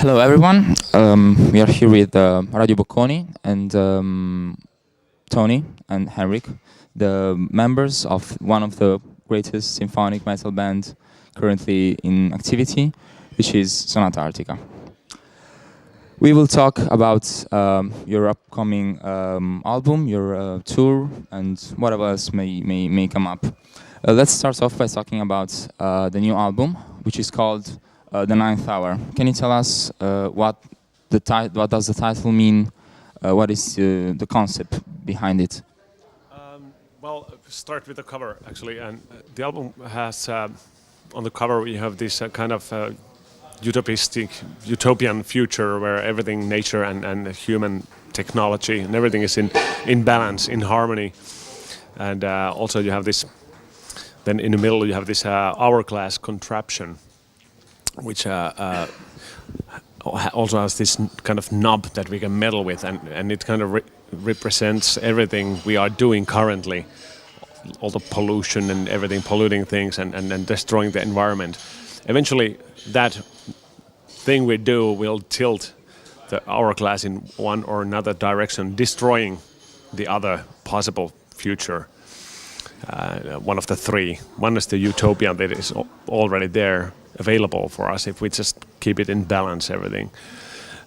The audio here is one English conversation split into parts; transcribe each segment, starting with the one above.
Hello, everyone. We are here with Radio Bocconi and Tony and Henrik, the members of one of the greatest symphonic metal bands currently in activity, which is Sonata Arctica. We will talk about your upcoming album, your tour, and whatever else may come up. Let's start off by talking about the new album, which is called The Ninth Hour. Can you tell us what does the title mean? What is the concept behind it? Well, start with the cover actually, and the album has on the cover we have this kind of utopian future where everything, nature and human technology and everything is in balance, in harmony, and also you have this. Then in the middle you have this hourglass contraption, which also has this kind of knob that we can meddle with, and it kind of represents everything we are doing currently, all the pollution and everything, polluting things and destroying the environment. Eventually, that thing we do will tilt the hourglass in one or another direction, destroying the other possible future. One of the three. One is the utopia that is already there, available for us if we just keep it in balance, everything.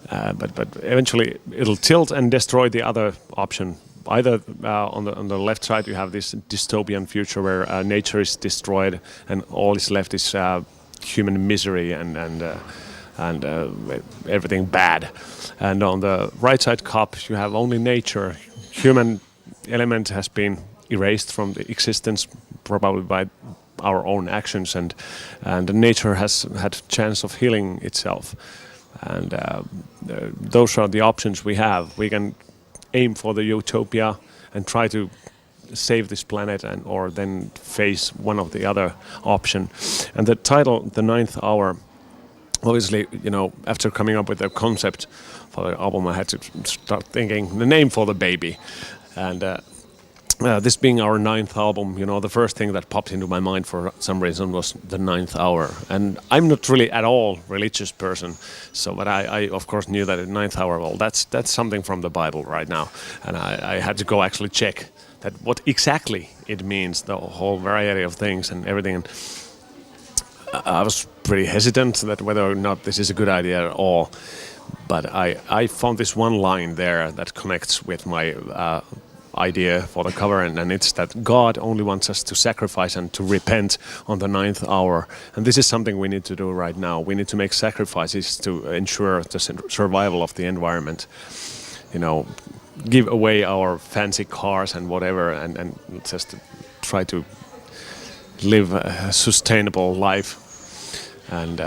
But eventually it'll tilt and destroy the other option. Either on the left side you have this dystopian future where nature is destroyed and all is left is human misery and everything bad. And on the right side cup you have only nature. Human element has been erased from the existence, probably by our own actions, and nature has had chance of healing itself, and those are the options we have. We can aim for the utopia and try to save this planet, or then face one of the other option. And the title, The Ninth Hour, obviously, after coming up with the concept for the album, I had to start thinking the name for the baby, and this being our ninth album, the first thing that popped into my mind for some reason was the ninth hour. And I'm not really at all religious person, but I of course knew that the ninth hour, well, that's something from the Bible right now. And I had to go actually check that what exactly it means, the whole variety of things and everything. And I was pretty hesitant that whether or not this is a good idea at all. But I found this one line there that connects with my idea for the cover, and it's that God only wants us to sacrifice and to repent on the ninth hour, and this is something we need to do right now. We need to make sacrifices to ensure the survival of the environment. Give away our fancy cars and whatever, and just try to live a sustainable life, and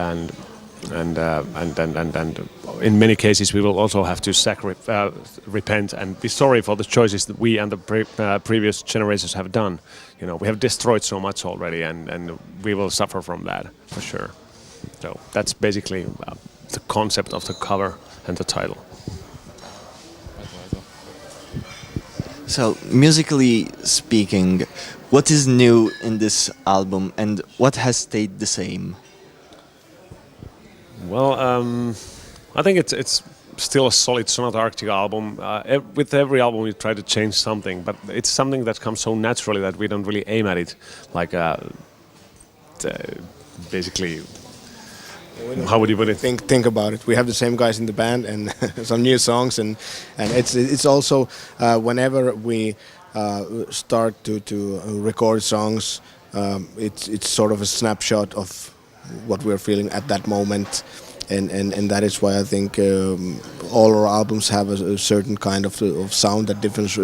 in many cases we will also have to repent and be sorry for the choices that we and the previous generations have done. We have destroyed so much already, and we will suffer from that for sure. So that's basically the concept of the cover and the title. So, musically speaking, what is new in this album and what has stayed the same? Well, I think it's still a solid Sonata Arctica album. With every album we try to change something, but it's something that comes so naturally that we don't really aim at it. Like, basically, how would you put it? Think about it. We have the same guys in the band and some new songs, and it's also whenever we start to record songs, it's sort of a snapshot of what we're feeling at that moment, and that is why I think all our albums have a certain kind of sound that differs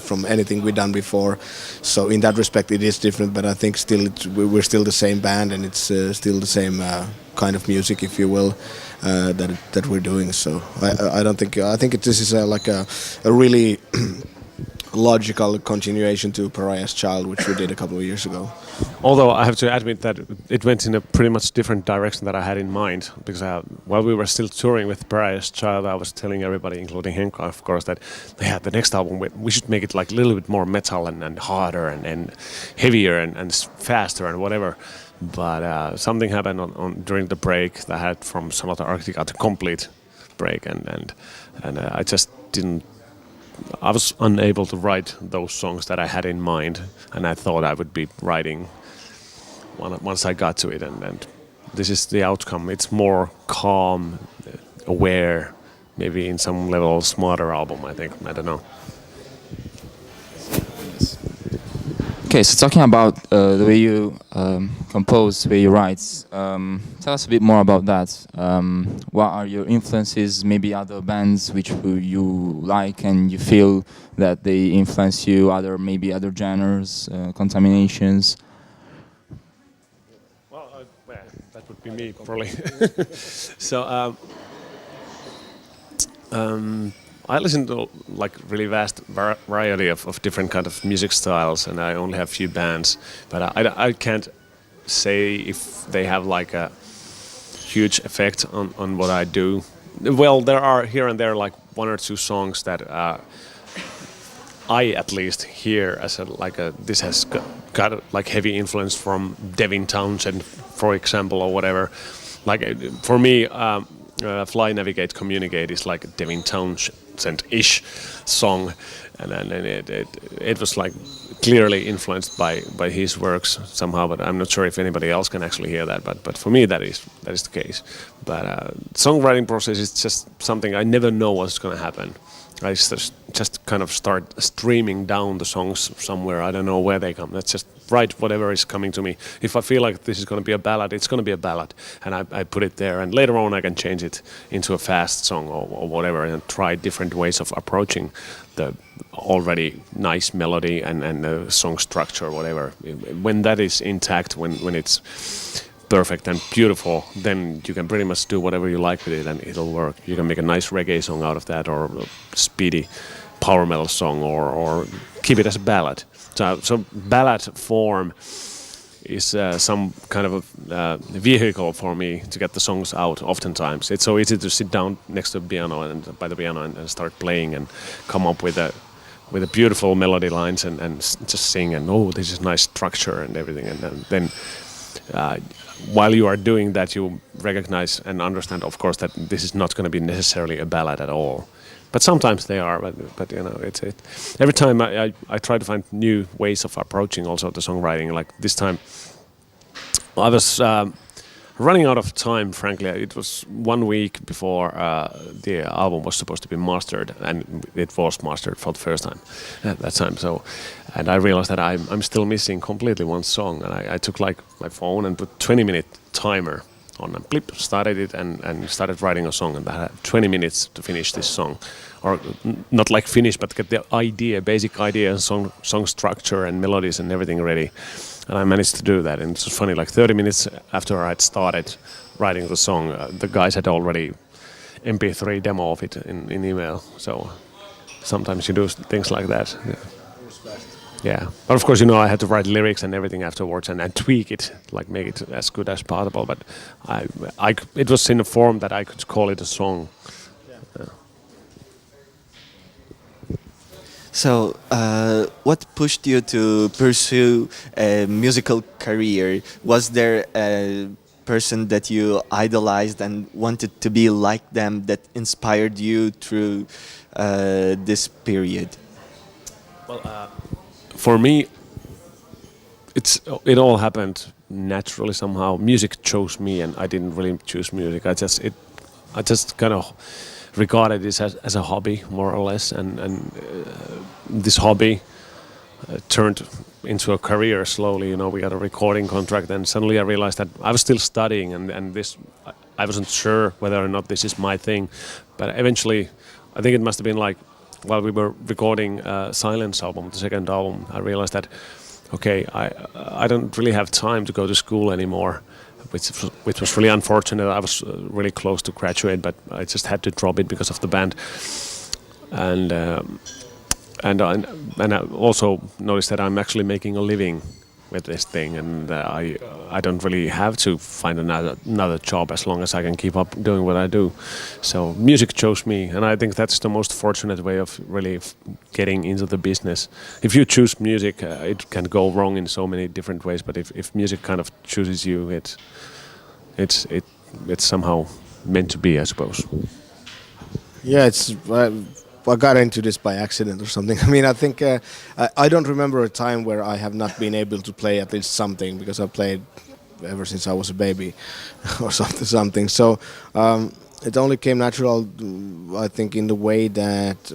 from anything we've done before. So in that respect it is different, but I think still we're still the same band, and it's still the same kind of music, if you will, that we're doing. So I don't think, I think this is like a really logical continuation to Pariah's Child, which we did a couple of years ago. Although I have to admit that it went in a pretty much different direction that I had in mind, because while we were still touring with Pariah's Child, I was telling everybody, including Henrik, of course, that yeah, the next album we should make it like a little bit more metal and harder and heavier and faster and whatever. But something happened during the break that I had from Sonata Arctica, the complete break, and I just didn't. I was unable to write those songs that I had in mind, and I thought I would be writing once I got to it, and this is the outcome. It's more calm, aware, maybe in some level smarter album, I think. I don't know. Okay, so talking about the way you compose, the way you write, tell us a bit more about that. What are your influences, maybe other bands which you like and you feel that they influence you, maybe other genres, contaminations? Well, that would be me, probably. So, I listen to like really vast variety of different kind of music styles, and I only have few bands, but I can't say if they have like a huge effect on what I do. Well, there are here and there like one or two songs that I at least hear as this has got like heavy influence from Devin Townsend, for example, or whatever. Like for me, Fly, Navigate, Communicate is like a Devin Townsend-ish song, and then it was like clearly influenced by his works somehow. But I'm not sure if anybody else can actually hear that. But for me, that is the case. But songwriting process is just something I never know what's going to happen. I just kind of start streaming down the songs somewhere. I don't know where they come. Let's just write whatever is coming to me. If I feel like this is going to be a ballad, it's going to be a ballad, and I put it there. And later on, I can change it into a fast song or whatever, and try different ways of approaching the already nice melody and the song structure or whatever. When that is intact, when it's perfect and beautiful, then you can pretty much do whatever you like with it and it'll work. You can make a nice reggae song out of that, or a speedy power metal song, or keep it as a ballad. So ballad form is some kind of a vehicle for me to get the songs out. Oftentimes it's so easy to sit down next to the piano and by the piano and start playing and come up with a beautiful melody lines and just sing, and oh, this is nice structure and everything, and then while you are doing that, you recognize and understand, of course, that this is not going to be necessarily a ballad at all. But sometimes they are. But you know, it's it. Every time I try to find new ways of approaching also the songwriting. Like this time, I was running out of time. Frankly, it was 1 week before the album was supposed to be mastered, and it was mastered for the first time at that time. So. And I realized that I'm still missing completely one song, and I took like my phone and put 20-minute timer on, and blip, started it and started writing a song, and I had 20 minutes to finish this song, or not like finish, but get the idea, basic idea, song structure and melodies and everything ready, and I managed to do that. And it's funny, like 30 minutes after I'd started writing the song, the guys had already MP3 demo of it in email. So sometimes you do things like that. Yeah. Yeah, but of course, you know, I had to write lyrics and everything afterwards and tweak it, like make it as good as possible. But it was in a form that I could call it a song. Yeah. So, what pushed you to pursue a musical career? Was there a person that you idolized and wanted to be like them that inspired you through this period? Well, for me, it all happened naturally somehow. Music chose me, and I didn't really choose music. I just kind of regarded this as a hobby, more or less, and this hobby turned into a career slowly. You know, we got a recording contract, and suddenly I realized that I was still studying, and this I wasn't sure whether or not this is my thing. But eventually, I think it must have been like, while we were recording Silence album, the second album, I realized that, okay, I don't really have time to go to school anymore, which was really unfortunate. I was really close to graduate, but I just had to drop it because of the band. And and I also noticed that I'm actually making a living with this thing, and I don't really have to find another job as long as I can keep up doing what I do. So music chose me, and I think that's the most fortunate way of really getting into the business. If you choose music, it can go wrong in so many different ways. But if music kind of chooses you, it's somehow meant to be, I suppose. Yeah, I got into this by accident or something. I mean, I think I don't remember a time where I have not been able to play at least something, because I played ever since I was a baby or something. So it only came natural, I think, in the way that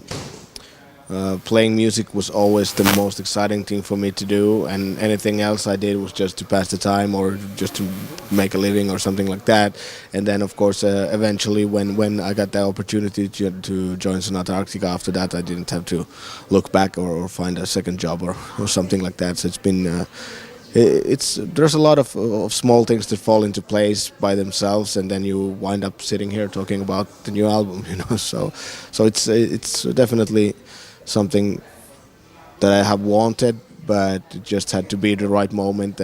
playing music was always the most exciting thing for me to do, and anything else I did was just to pass the time or just to make a living or something like that. And then, of course, eventually, when I got the opportunity to join Sonata Arctica, after that I didn't have to look back or find a second job or something like that. So it's been there's a lot of small things that fall into place by themselves, and then you wind up sitting here talking about the new album, you know. So it's definitely something that I have wanted, but it just had to be the right moment.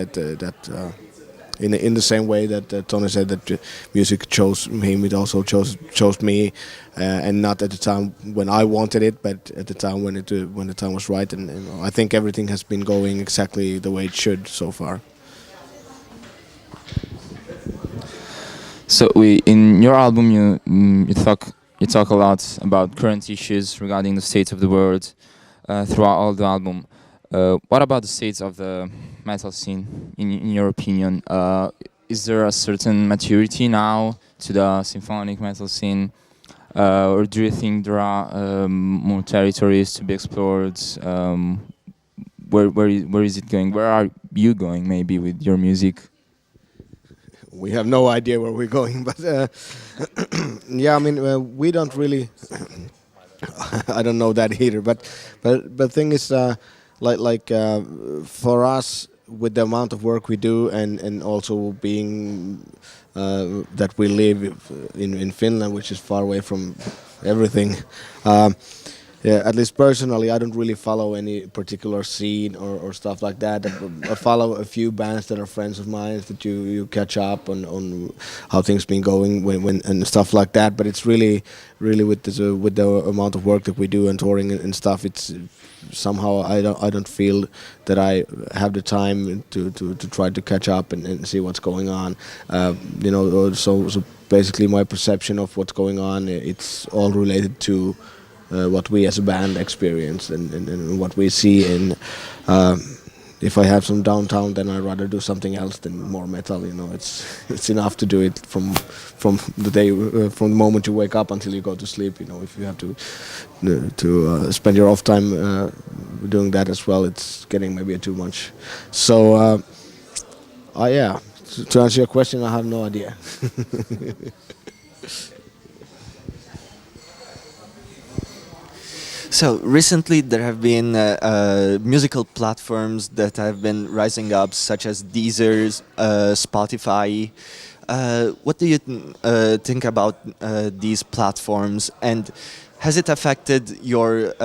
In the same way that Tony said that music chose him, it also chose me, and not at the time when I wanted it, but at the time when the time was right. And I think everything has been going exactly the way it should so far. So in your album, you talk a lot about current issues regarding the state of the world throughout all the album. What about the state of the metal scene, in your opinion? Is there a certain maturity now to the symphonic metal scene, or do you think there are more territories to be explored? Where is it going? Where are you going, maybe, with your music? We have no idea where we're going, but yeah, I mean, we don't really. I don't know that either, but thing is, for us, with the amount of work we do, and also being that we live in Finland, which is far away from everything. Yeah, at least personally, I don't really follow any particular scene or stuff like that. I follow a few bands that are friends of mine that you catch up on how things been going when and stuff like that. But it's really with the amount of work that we do and touring and stuff, it's somehow I don't feel that I have the time to try to catch up and see what's going on. You know, so basically my perception of what's going on, it's all related to what we as a band experience and what we see. And if I have some downtime, then I'd rather do something else than more metal. You know, it's enough to do it from the day, from the moment you wake up until you go to sleep. You know, if you have to spend your off time doing that as well, it's getting maybe too much. So yeah, to answer your question, I have no idea. So recently there have been musical platforms that have been rising up, such as Deezer, Spotify. What do you think about these platforms, and has it affected your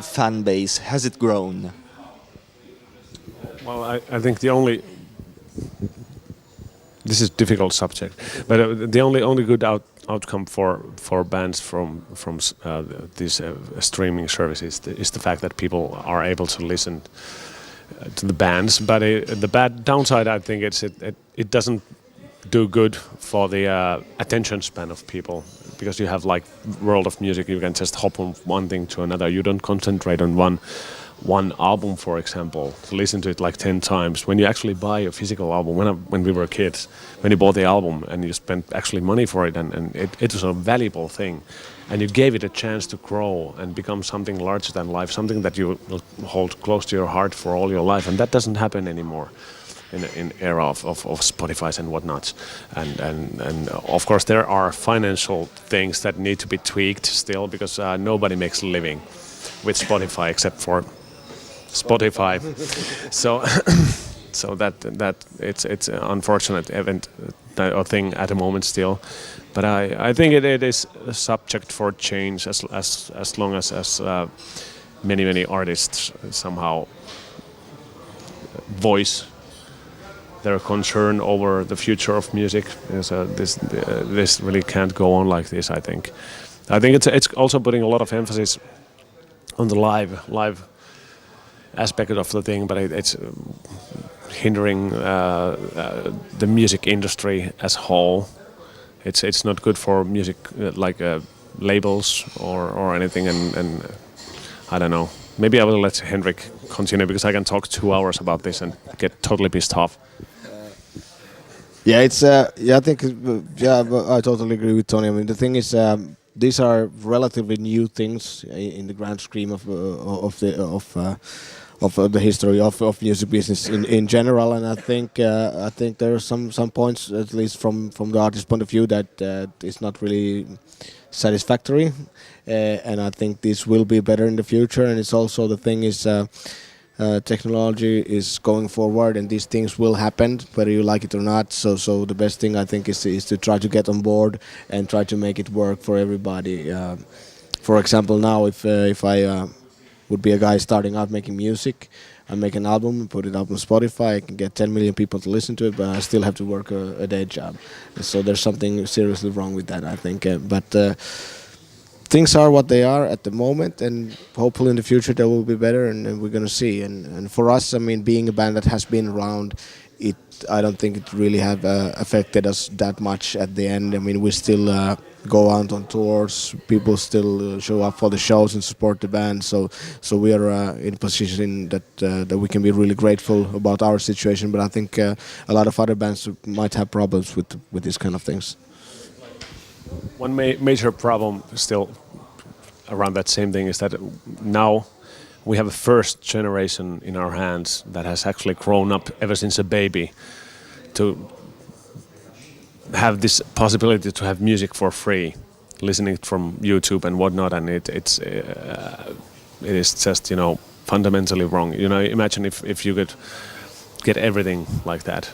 fan base? Has it grown? Well, I think this is a difficult subject, but the only good outcome for bands from these streaming services is the fact that people are able to listen to the bands. But the bad downside, I think, it doesn't do good for the attention span of people, because you have like world of music, you can just hop from one thing to another. You don't concentrate on one album, for example, to listen to it like 10 times. When you actually buy a physical album, when we were kids, when you bought the album and you spent actually money for it, and it was a valuable thing, and you gave it a chance to grow and become something larger than life, something that you will hold close to your heart for all your life, and that doesn't happen anymore in era of Spotify and whatnot. And of course there are financial things that need to be tweaked still, because nobody makes a living with Spotify except for Spotify. So that it's an unfortunate event or thing at the moment still, but I think it is a subject for change as long as many artists somehow voice their concern over the future of music. So this really can't go on like this. I think it's also putting a lot of emphasis on the live aspect of the thing, but it's hindering the music industry as whole. It's not good for music labels or anything, and I don't know. Maybe I will let Henrik continue because I can talk 2 hours about this and get totally pissed off. Yeah, it's yeah. I think I totally agree with Tony. I mean, the thing is, these are relatively new things in the grand scheme of the history of music business in general. And I think there are some points, at least from the artist's point of view, that is not really satisfactory. And I think this will be better in the future. And it's also the thing is. Technology is going forward, and these things will happen, whether you like it or not. So the best thing I think is to try to get on board and try to make it work for everybody. For example, now if I would be a guy starting out making music, I make an album, put it up on Spotify, I can get 10 million people to listen to it, but I still have to work a day job. So there's something seriously wrong with that, I think. But things are what they are at the moment, and hopefully in the future they will be better, and we're going to see. And for us, I mean, being a band that has been around, I don't think it really have affected us that much at the end. I mean, we still go out on tours, people still show up for the shows and support the band. So we are in a position that we can be really grateful about our situation. But I think a lot of other bands might have problems with these kind of things. One major problem still around that same thing is that now we have a first generation in our hands that has actually grown up ever since a baby to have this possibility to have music for free, listening from YouTube and whatnot, and it is just fundamentally wrong. Imagine if you could get everything like that.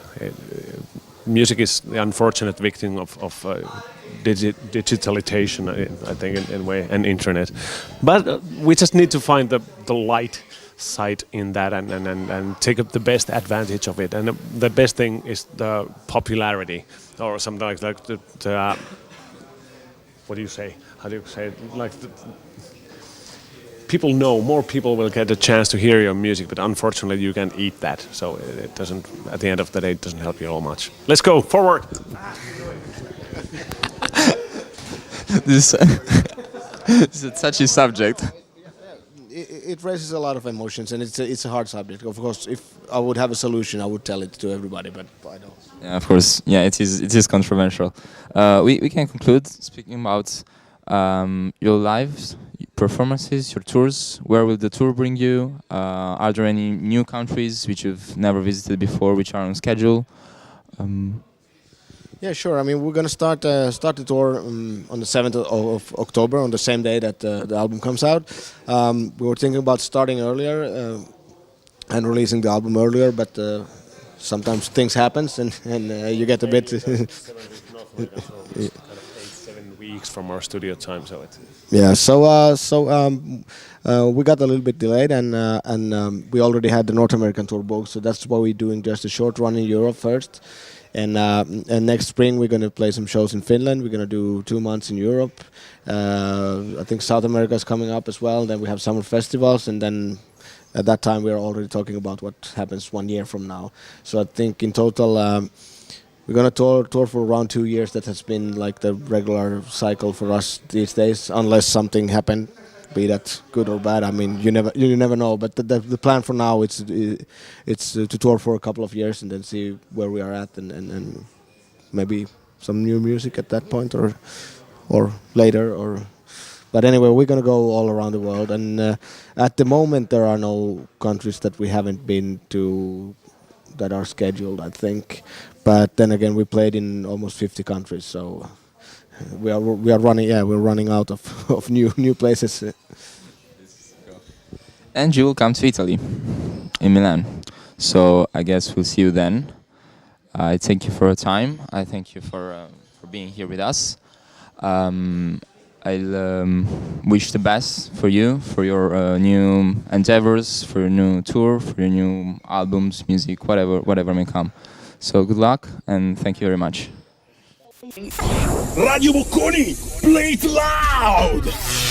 Music is the unfortunate victim of digitalization, I think, in a way, and internet. But we just need to find the light side in that and take up the best advantage of it. And the best thing is the popularity, or something like that. What do you say? How do you say it? Like people know, more people will get a chance to hear your music, but unfortunately you can't eat that. So it doesn't, at the end of the day, it doesn't help you all much. Let's go, forward! This is a touchy subject. It raises a lot of emotions, and it's a hard subject. Of course, if I would have a solution, I would tell it to everybody, but I don't. Yeah, of course. Yeah, it is controversial. We can conclude speaking about your live performances, your tours. Where will the tour bring you? Are there any new countries which you've never visited before, which are on schedule? Yeah, sure. I mean, we're gonna start the tour on the 7th of October, on the same day that the album comes out. We were thinking about starting earlier and releasing the album earlier, but sometimes things happens and you get a bit. 7 weeks from our studio time, so it's. Yeah, we got a little bit delayed, and we already had the North American tour booked, so that's why we're doing just a short run in Europe first. And next spring we're going to play some shows in Finland. We're going to do 2 months in Europe. I think South America is coming up as well. Then we have summer festivals, and then at that time we are already talking about what happens 1 year from now. So I think in total we're going to tour for around 2 years. That has been like the regular cycle for us these days, unless something happened, be that good or bad. I mean, you never know. But the plan for now it's to tour for a couple of years and then see where we are at, and maybe some new music at that point or later. But anyway, we're gonna go all around the world, and at the moment there are no countries that we haven't been to that are scheduled, I think. But then again, we played in almost 50 countries, so. We are running. Yeah, we're running out of new places. And you will come to Italy, in Milan. So I guess we'll see you then. I thank you for your time. I thank you for being here with us. I'll wish the best for you, for your new endeavors, for your new tour, for your new albums, music, whatever may come. So good luck and thank you very much. Radio Bocconi, play it loud!